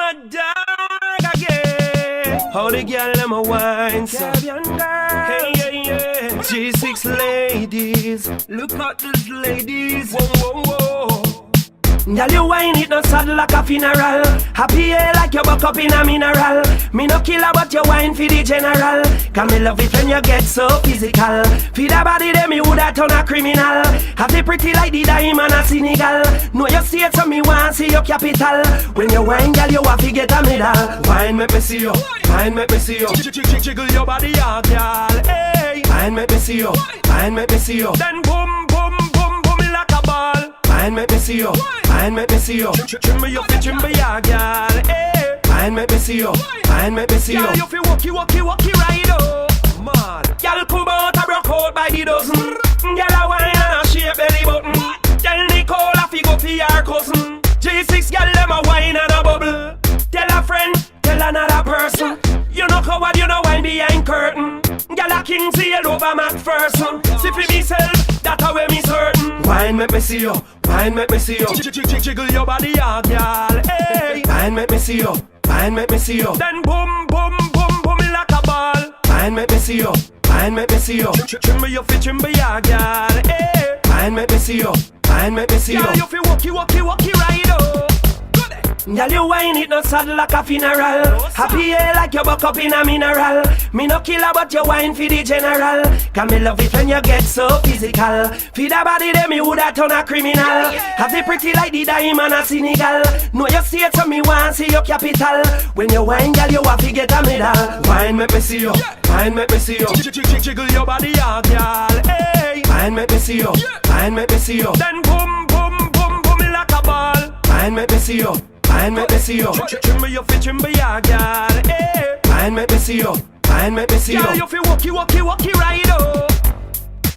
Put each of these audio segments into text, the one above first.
a dog again. How the girl them a wine, so hey, yeah, yeah. G6 ladies, look at these ladies. Whoa, whoa, whoa. Girl, you wine it not sad like a funeral. Happy like you buck up in a mineral. Me no killer but you wine for the general. Cause me love it when you get so physical. Feed a body then me woulda turn a criminal. Have it pretty like the diamond a Senegal. Know you see it so me want see your capital. When you wine girl you have to get a medal. Wine make me see you, wine make me see you. Jiggle your body out girl, hey. Wine make me see you, wine make me see you. Then boom, boom, boom, boom me like a ball. Wine make me see you, wine make me see you. Trim me up, trim me ya, girl. Hey. Wine make me see you, wine make me see you. Girl, you feel walkie right up. Man, girl come out a broke out by the dozen. Girl a wine and a shape belly button. Tell Nicole a fi go fi her cousin. G6 girl them a wine and a bubble. Tell a friend, tell another person. You know coward, you know wine behind curtain. Girl a king seal over McPherson. See fi myself, that a way me certain. Wine make me see you, wine make me see you. Jiggle your body out, girl. Hey. Wine make me see you, wine make me see you. Then boom, boom, boom, boom me like a ball. Wine make me see you, wine make me see you. Trim me your fit, trim me ya, girl. Hey. Wine make me see you, wine make me see you. Girl, you feel walkie right up. Girl, you wine it not sad like a funeral. Happy like you buck up in a mineral. Me no killer but you wine for the general. Cause me love it when you get so physical. Feed a body then me woulda turn a criminal. Have it pretty like the diamond a Senegal. Know you see it so me want see your capital. When you wine girl you have to get a medal. Wine make me see you, wine make me see you. Jiggle your body out girl, hey. Wine make me see you, wine make me see you. Then boom, boom, boom, boom me like a ball. Wine make me see you, wine make me see you. Trim me your fit, trim me ya, girl. Hey. Wine make me see you, wine make me see you. Girl, you feel walkie right up.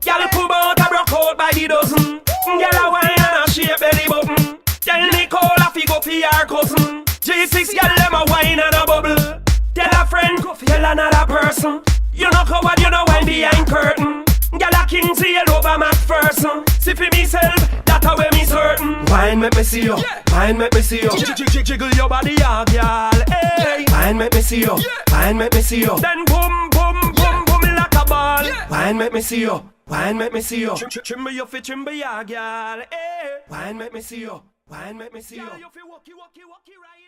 Girl, come out a broke out by the dozen. Girl, a wine and a shape belly button. Tell Nicole a fi go fi her cousin. G6 girl them a wine and a bubble. Tell a friend, tell another person. You know coward, you know wine behind curtain. Girl, a king seal over McPherson. See fi myself, that a way me certain. Wine make me see you, wine make me see you. Jiggle your body out, girl. Hey. Wine make me see you, wine make me see you. Then boom, boom, boom, boom me like a ball. Wine make me see you, wine make me see you. Trim me your fit, trim me ya, girl. Hey. Wine make me see you, wine make me see you. You feel walkie right.